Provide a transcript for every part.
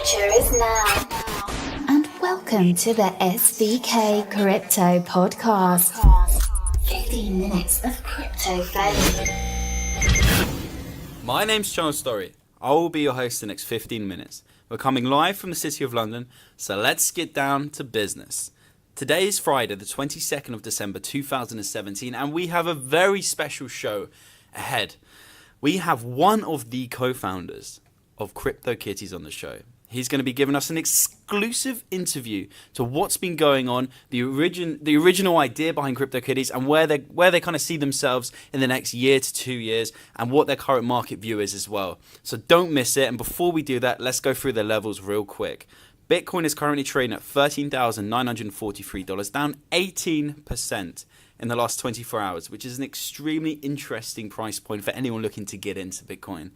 future is now. And welcome to the SVK Crypto Podcast. 15 minutes of crypto fame. My name's Charles Story. I will be your host the next 15 minutes. We're coming live from the City of London, so let's get down to business. Today is Friday, the 22nd of December 2017, and we have a very special show ahead. We have one of the co-founders of CryptoKitties on the show. He's going to be giving us an exclusive interview to what's been going on, the original idea behind CryptoKitties, and where they kind of see themselves in the next year to 2 years, and what their current market view is as well. So don't miss it. And before we do that, let's go through the levels real quick. Bitcoin is currently trading at $13,943, down 18% in the last 24 hours, which is an extremely interesting price point for anyone looking to get into Bitcoin.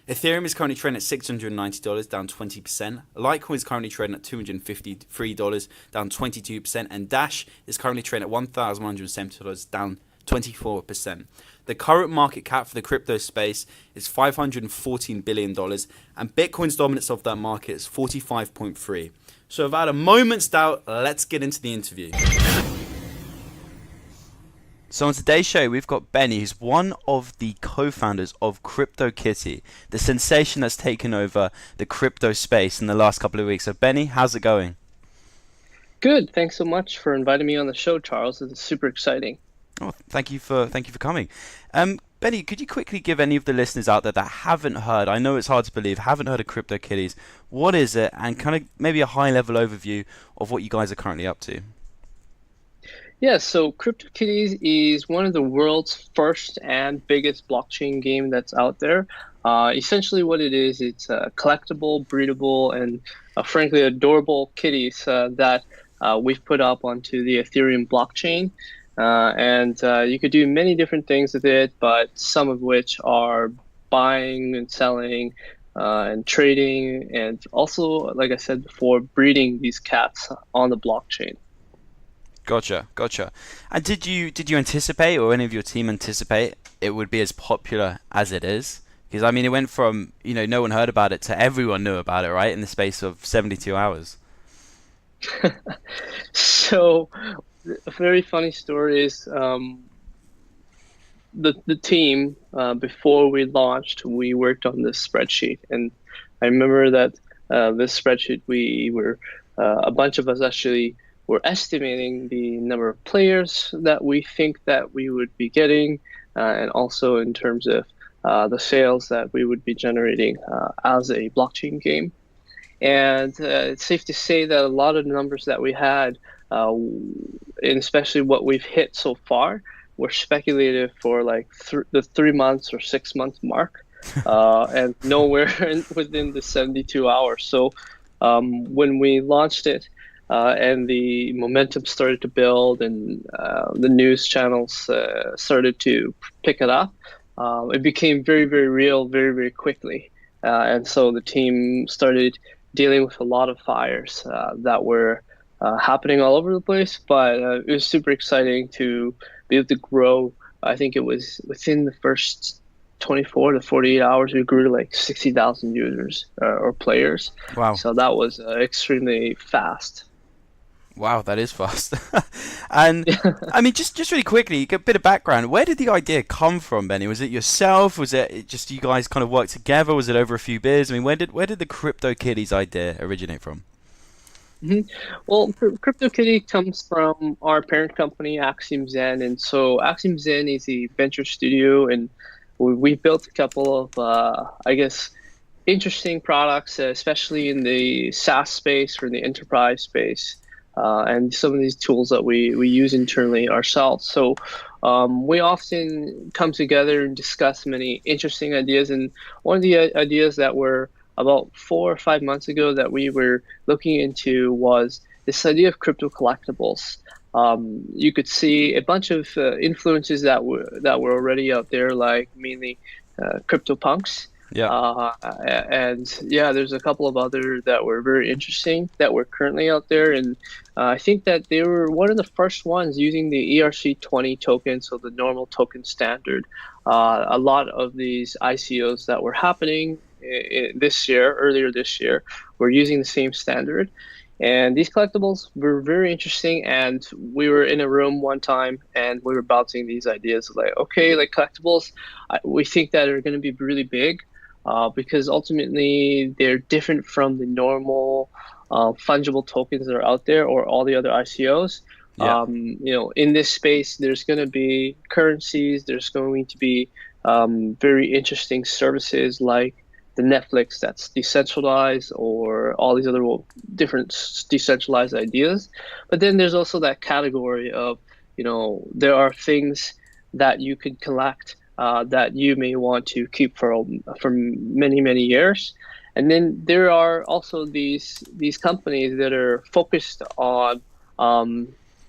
Ethereum is currently trading at $690, down 20%. Litecoin is currently trading at $253, down 22%. And Dash is currently trading at $1,170, down 24%. The current market cap for the crypto space is $514 billion, and Bitcoin's dominance of that market is 45.3%. So without a moment's doubt, let's get into the interview. So on today's show, we've got Benny, who's one of the co-founders of CryptoKitty, the sensation that's taken over the crypto space in the last couple of weeks. So Benny, how's it going? Good. Thanks so much for inviting me on the show, Charles. It's super exciting. Oh, thank you for coming. Benny, could you quickly give any of the listeners out there that haven't heard, I know it's hard to believe, haven't heard of CryptoKitties, what is it, and kind of maybe a high-level overview of what you guys are currently up to? Yeah, so CryptoKitties is one of the world's first and biggest blockchain game that's out there. Essentially what it is, it's collectible, breedable, and frankly adorable kitties that we've put up onto the Ethereum blockchain. And you could do many different things with it, but some of which are buying and selling and trading, and also, like I said before, breeding these cats on the blockchain. Gotcha. And did you anticipate, or any of your team anticipate, it would be as popular as it is? Because I mean, it went from no one heard about it to everyone knew about it, right, in the space of 72 hours. So, a very funny story is the team before we launched, we worked on this spreadsheet, and I remember that this spreadsheet we were a bunch of us actually. We're estimating the number of players that we think that we would be getting, and also in terms of the sales that we would be generating as a blockchain game. And it's safe to say that a lot of the numbers that we had, and especially what we've hit so far, were speculative for like the 3 months or 6 month mark, and nowhere within the 72 hours. So when we launched it, and the momentum started to build, and the news channels started to pick it up, it became very, very real very, very quickly. And so the team started dealing with a lot of fires that were happening all over the place, but it was super exciting to be able to grow. I think it was within the first 24 to 48 hours, we grew to like 60,000 users or players. Wow. So that was extremely fast. Wow, that is fast. And I mean, just really quickly, a bit of background. Where did the idea come from, Benny? Was it yourself? Was it just you guys kind of worked together? Was it over a few beers? I mean, where did the CryptoKitties idea originate from? Mm-hmm. Well, CryptoKitty comes from our parent company, Axiom Zen. And so Axiom Zen is a venture studio, and we built a couple of, interesting products, especially in the SaaS space or the enterprise space. And some of these tools that we use internally ourselves. So we often come together and discuss many interesting ideas. And one of the ideas that were about 4 or 5 months ago that we were looking into was this idea of crypto collectibles. You could see a bunch of influences that were already out there, like mainly CryptoPunks. Yeah. There's a couple of other that were very interesting that were currently out there, and I think that they were one of the first ones using the ERC20 token, so the normal token standard. A lot of these ICOs that were happening earlier this year, were using the same standard. And these collectibles were very interesting. And we were in a room one time and we were bouncing these ideas like, okay, like collectibles, we think that are going to be really big because ultimately they're different from the normal fungible tokens that are out there or all the other ICOs. Yeah. In this space, there's going to be currencies, there's going to be very interesting services like the Netflix that's decentralized or all these other different decentralized ideas. But then there's also that category of, there are things that you could collect that you may want to keep for many, many years. And then there are also these companies that are focused on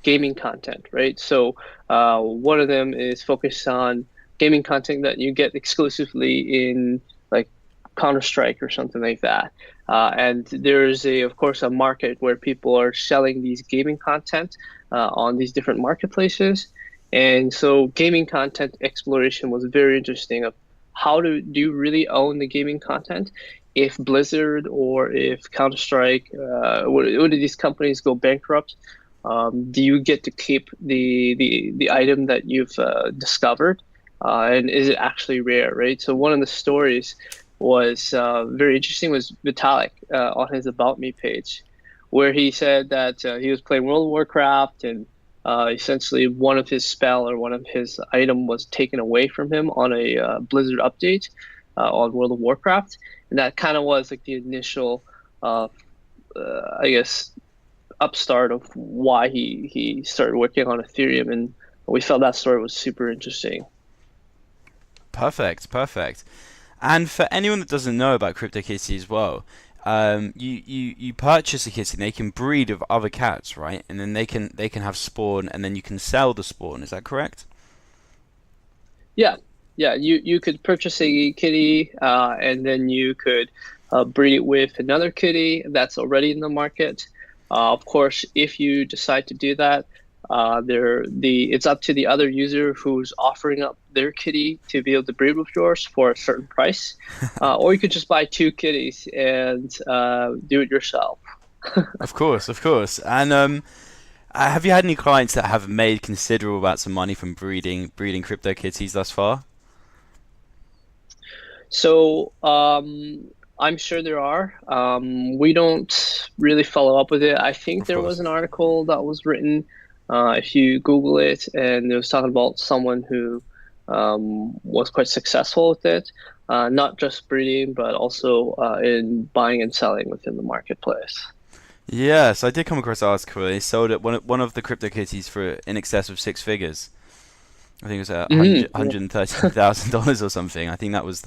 gaming content, right? So one of them is focused on gaming content that you get exclusively in like Counter-Strike or something like that. And there's of course, a market where people are selling these gaming content on these different marketplaces. And so gaming content exploration was very interesting of how do you really own the gaming content? If Blizzard or if Counter-Strike, what do these companies go bankrupt? Do you get to keep the item that you've discovered? And is it actually rare, right? So one of the stories was very interesting was Vitalik on his About Me page, where he said that he was playing World of Warcraft and essentially one of his spell or one of his item was taken away from him on a Blizzard update on World of Warcraft. And that kind of was like the initial, I guess, upstart of why he started working on Ethereum. And we felt that story was super interesting. Perfect. And for anyone that doesn't know about CryptoKitties as well, you purchase a kitty and they can breed with other cats, right? And then they can have spawn and then you can sell the spawn. Is that correct? Yeah. You could purchase a kitty and then you could breed it with another kitty that's already in the market. Of course, if you decide to do that, it's up to the other user who's offering up their kitty to be able to breed with yours for a certain price, or you could just buy 2 kitties and do it yourself. Of course. And have you had any clients that have made considerable amounts of money from breeding CryptoKitties thus far? So I'm sure there are. We don't really follow up with it. I think there was an article that was written. If you Google it, and it was talking about someone who was quite successful with it, not just breeding, but also in buying and selling within the marketplace. Yes, I did come across an article. They sold it one of the CryptoKitties for in excess of 6 figures. I think it was $130,000 or something. I think that was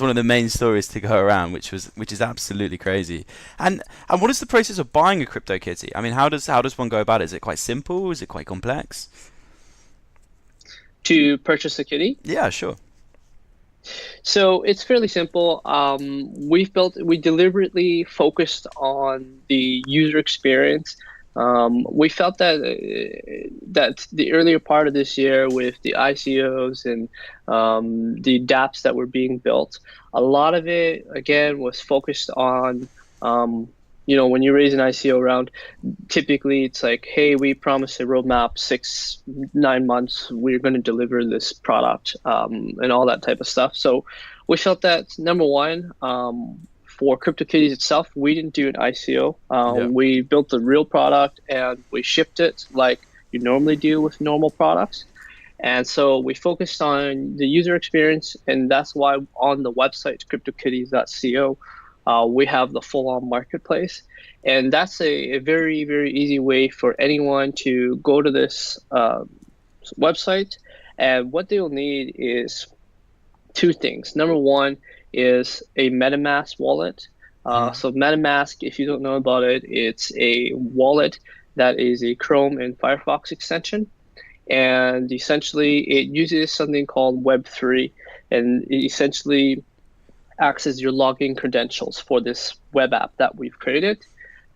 one of the main stories to go around, which is absolutely crazy. And what is the process of buying a CryptoKitty? I mean, how does one go about it? Is it quite simple? Is it quite complex? To purchase a kitty? Yeah, sure. So it's fairly simple. We deliberately focused on the user experience. We felt that the earlier part of this year with the ICOs and the dApps that were being built, a lot of it again was focused on when you raise an ICO round, typically it's like, hey, we promised a roadmap 6-9 months, we're going to deliver this product and all that type of stuff. So we felt that number one, for CryptoKitties itself, we didn't do an ICO. We built a real product and we shipped it like you normally do with normal products. And so we focused on the user experience, and that's why on the website, CryptoKitties.co, we have the full-on marketplace. And that's a very, very easy way for anyone to go to this website. And what they'll need is 2 things. Number one is a MetaMask wallet. So MetaMask, if you don't know about it, it's a wallet that is a Chrome and Firefox extension. And essentially it uses something called Web3, and it essentially acts as your login credentials for this web app that we've created.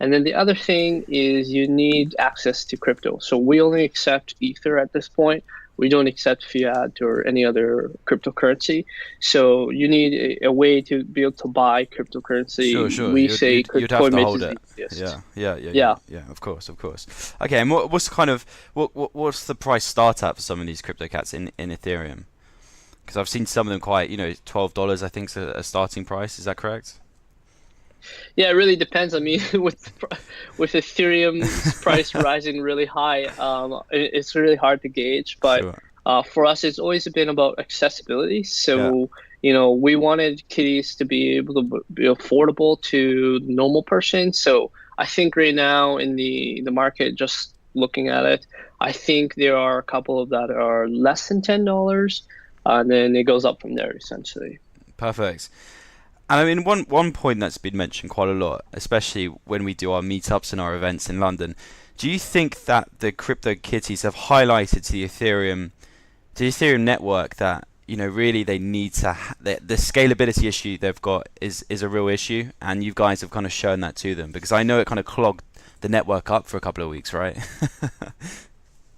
And then the other thing is you need access to crypto. So we only accept Ether at this point. we don't accept fiat or any other cryptocurrency. So you need a way to be able to buy cryptocurrency. Sure. We say You'd have to Coinbase hold is it. the easiest. Yeah. Of course. Okay, and what's kind of what's the price start at for some of these crypto cats in Ethereum? Because I've seen some of them quite, $12 I think is a starting price. Is that correct? Yeah, it really depends. I mean, with Ethereum's price rising really high, it's really hard to gauge. But Sure. for us, it's always been about accessibility. Yeah. So, we wanted kitties to be able to be affordable to the normal person. So I think right now in the market, just looking at it, I think there are a couple of that are less than $10, and then it goes up from there essentially. Perfect. And I mean, one point that's been mentioned quite a lot, especially when we do our meetups and our events in London, do you think that the CryptoKitties have highlighted to the Ethereum network that really they need to the scalability issue they've got is a real issue, and you guys have kind of shown that to them? Because I know it kind of clogged the network up for a couple of weeks, right?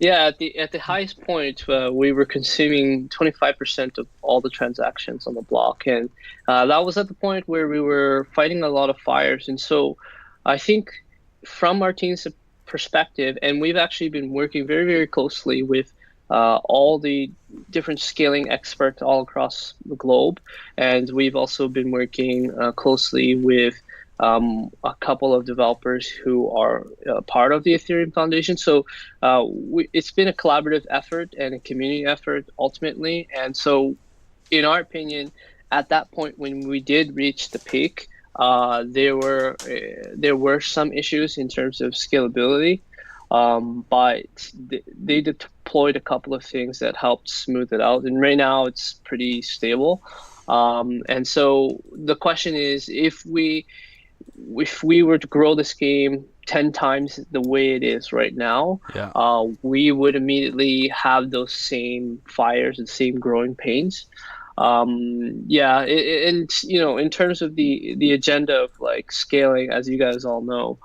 Yeah, at the highest point, we were consuming 25% of all the transactions on the block, and that was at the point where we were fighting a lot of fires. And so, I think from our team's perspective, and we've actually been working very, very closely with all the different scaling experts all across the globe, and we've also been working closely with a couple of developers who are part of the Ethereum Foundation. So it's been a collaborative effort and a community effort ultimately. And so, in our opinion, at that point when we did reach the peak, there were some issues in terms of scalability, but they deployed a couple of things that helped smooth it out. And right now it's pretty stable. And so the question is, if we were to grow this game 10 times the way it is right now, we would immediately have those same fires and same growing pains. And in terms of the agenda of like scaling, as you guys all know,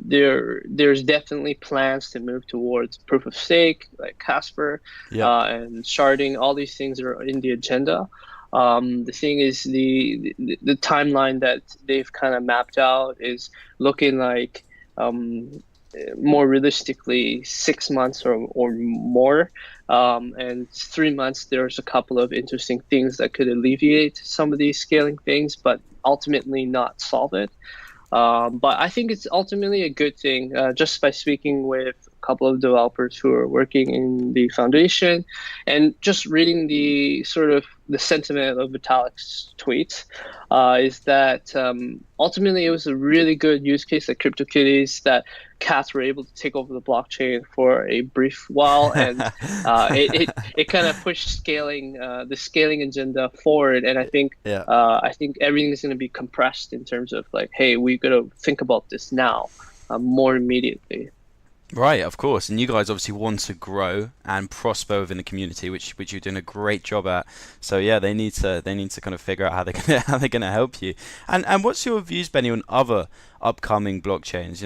there's definitely plans to move towards proof of stake, like Casper, and sharding. All these things are in the agenda. The thing is, the timeline that they've kind of mapped out is looking like more realistically 6 months or more. And 3 months, there's a couple of interesting things that could alleviate some of these scaling things, but ultimately not solve it. But I think it's ultimately a good thing, just by speaking with a couple of developers who are working in the foundation and just reading the sort of the sentiment of Vitalik's tweets, is that ultimately it was a really good use case at CryptoKitties that cats were able to take over the blockchain for a brief while, and it kind of pushed the scaling agenda forward. And I think everything is going to be compressed in terms of like, hey, we've got to think about this now, more immediately. Right, of course, and you guys obviously want to grow and prosper within the community, which you're doing a great job at. So yeah, they need to kind of figure out how they're gonna help you. And what's your views, Benny, on other upcoming blockchains?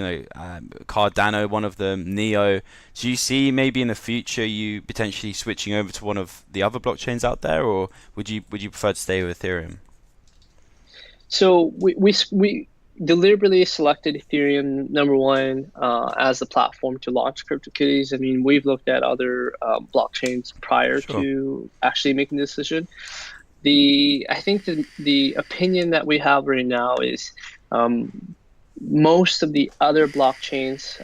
Cardano, one of them, Neo. Do you see maybe in the future you potentially switching over to one of the other blockchains out there, or would you prefer to stay with Ethereum? So we deliberately selected Ethereum number one as the platform to launch CryptoKitties. I mean, we've looked at other blockchains prior to actually making the decision. I think the opinion that we have right now is most of the other blockchains,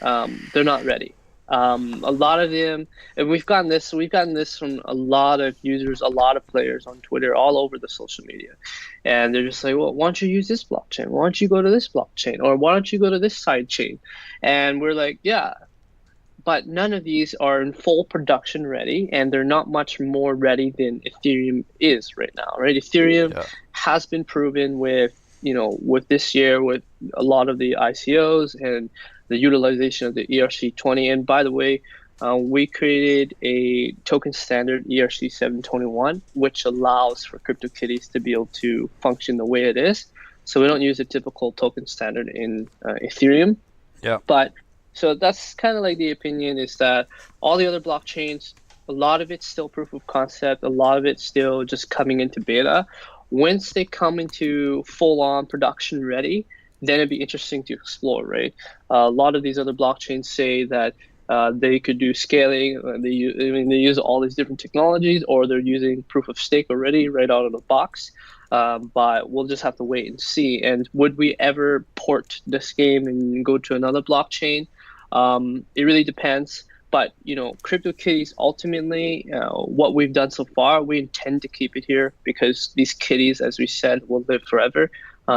they're not ready. A lot of them, and we've gotten this from a lot of users, a lot of players on Twitter, all over the social media. And they're just like, well, why don't you use this blockchain? Why don't you go to this blockchain? Or why don't you go to this side chain? And we're like, yeah, but none of these are in full production ready, and they're not much more ready than Ethereum is right now, right? Ethereum has been proven with this year with a lot of the ICOs and the utilization of the ERC20. And by the way, we created a token standard ERC 721, which allows for CryptoKitties to be able to function the way it is. So we don't use a typical token standard in Ethereum. Yeah. But so that's kind of like the opinion is that all the other blockchains, A lot of it's still proof of concept. A lot of it's still just coming into beta. Once they come into full-on production ready, then it'd be interesting to explore, right? A lot of these other blockchains say that they could do scaling. They use all these different technologies, or they're using proof of stake already right out of the box. But we'll just have to wait and see. And would we ever port this game and go to another blockchain? It really depends. But CryptoKitties ultimately, what we've done so far, we intend to keep it here because these kitties, as we said, will live forever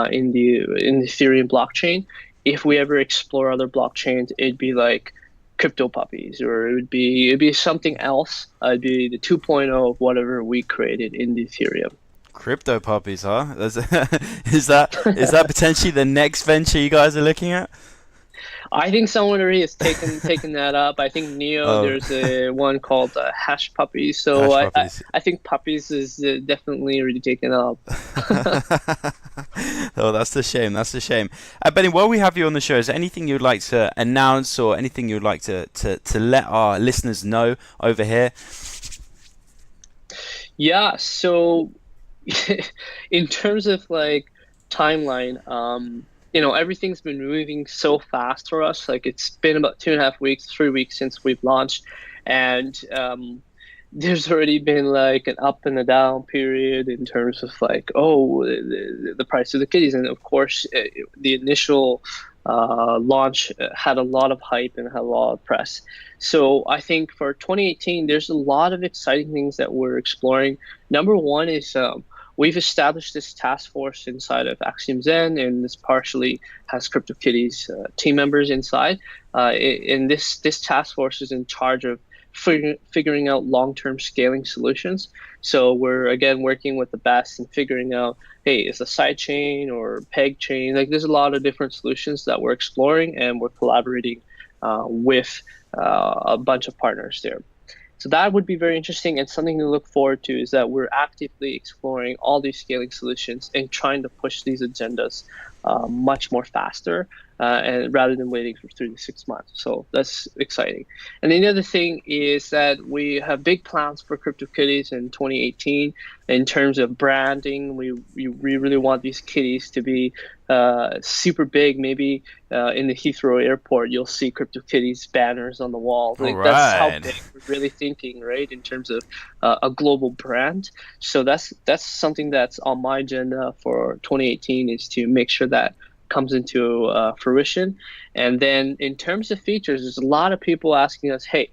in the Ethereum blockchain. If we ever explore other blockchains, it'd be like Crypto Puppies, or it'd be something else. It'd be the 2.0 of whatever we created in the Ethereum. Crypto Puppies, huh? Is that potentially the next venture you guys are looking at? I think someone already has taken that up. I think there's a one called Hash Puppies. So I think Puppies is definitely already taken up. Oh, that's the shame. Benny, while we have you on the show, is there anything you'd like to announce or anything you'd like to let our listeners know over here? Yeah. So in terms of like timeline, everything's been moving so fast for us. Like it's been about 2.5 weeks, 3 weeks since we've launched, and there's already been like an up and a down period in terms of like the price of the kitties, and of course the initial launch had a lot of hype and had a lot of press. So I think for 2018, there's a lot of exciting things that we're exploring. Number one is we've established this task force inside of Axiom Zen, and this partially has CryptoKitties team members inside. And this task force is in charge of figuring out long-term scaling solutions. So we're, again, working with the best and figuring out, hey, is a side chain or peg chain? Like there's a lot of different solutions that we're exploring, and we're collaborating with a bunch of partners there. So that would be very interesting, and something to look forward to is that we're actively exploring all these scaling solutions and trying to push these agendas much more faster, and rather than waiting for 3 to 6 months. So that's exciting. And the other thing is that we have big plans for CryptoKitties in 2018 in terms of branding. We really want these kitties to be super big. Maybe in the Heathrow airport, you'll see CryptoKitties banners on the wall. Like, right. That's how big we're really thinking, right, in terms of a global brand. So that's something that's on my agenda for 2018, is to make sure that comes into fruition. And then in terms of features, there's a lot of people asking us, hey,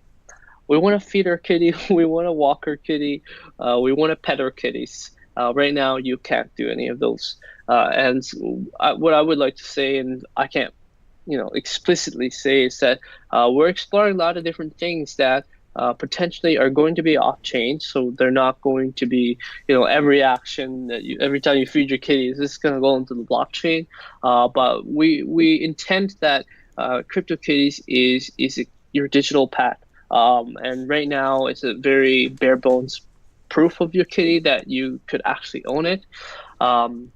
we want to feed our kitty, we want to walk our kitty, we want to pet our kitties. Right now, you can't do any of those. And what I would like to say, and I can't explicitly say, is that we're exploring a lot of different things that potentially are going to be off-chain, so they're not going to be, every action that every time you feed your kitties, this is going to go into the blockchain. But we intend that CryptoKitties is your digital pet, and right now it's a very bare bones proof of your kitty that you could actually own it, and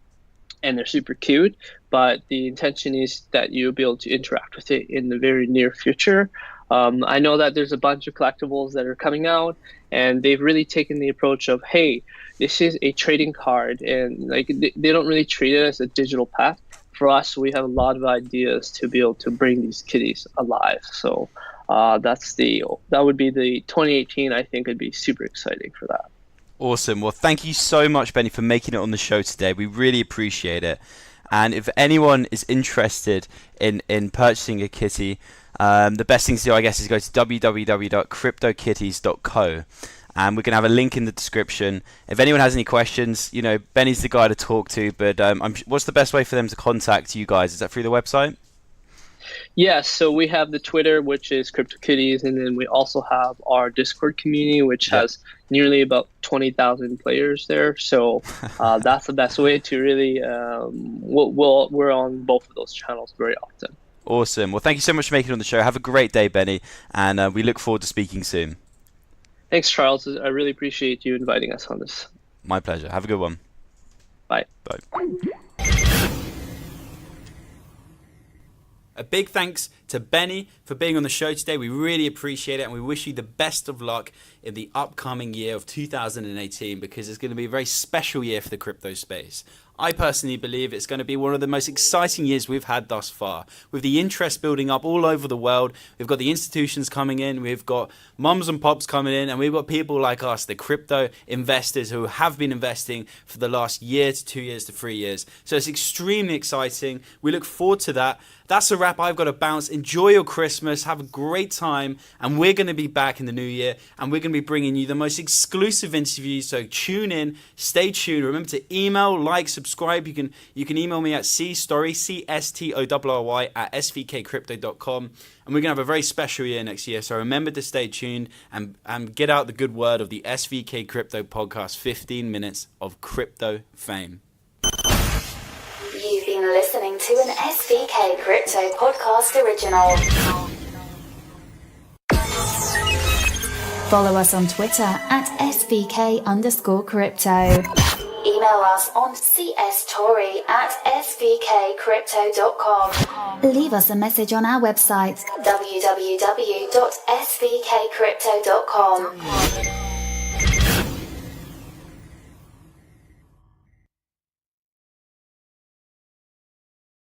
they're super cute. But the intention is that you'll be able to interact with it in the very near future. I know that there's a bunch of collectibles that are coming out, and they've really taken the approach of, hey, this is a trading card, and like they don't really treat it as a digital pet. For us, we have a lot of ideas to be able to bring these kitties alive. So that would be the 2018. I think it'd be super exciting for that. Awesome. Well, thank you so much, Benny, for making it on the show today. We really appreciate it. And if anyone is interested in purchasing a kitty, the best thing to do, I guess, is go to www.cryptokitties.co, and we're going to have a link in the description. If anyone has any questions, Benny's the guy to talk to, but what's the best way for them to contact you guys? Is that through the website? Yes, so we have the Twitter, which is CryptoKitties, and then we also have our Discord community, which has nearly about 20,000 players there. So that's the best way to really, we're on both of those channels very often. Awesome. Well, thank you so much for making it on the show. Have a great day, Benny, and we look forward to speaking soon. Thanks, Charles. I really appreciate you inviting us on this. My pleasure. Have a good one. Bye. Bye. A big thanks to Benny for being on the show today. We really appreciate it, and we wish you the best of luck in the upcoming year of 2018, because it's going to be a very special year for the crypto space. I personally believe it's going to be one of the most exciting years we've had thus far. With the interest building up all over the world, we've got the institutions coming in, we've got mums and pops coming in, and we've got people like us, the crypto investors who have been investing for the last year to 2 years to 3 years. So it's extremely exciting. We look forward to that. That's a wrap. I've got to bounce. Enjoy your Christmas. Have a great time. And we're going to be back in the new year, and we're going to be bringing you the most exclusive interviews. So tune in, stay tuned. Remember to email, like, subscribe. You can email me at cstory, at svkcrypto.com. And we're going to have a very special year next year. So remember to stay tuned and get out the good word of the SVK Crypto Podcast, 15 minutes of crypto fame. You've been listening to an SVK Crypto Podcast original. Follow us on Twitter at SVK_crypto. Email us on cstory at svkcrypto.com. Leave us a message on our website, www.svkcrypto.com.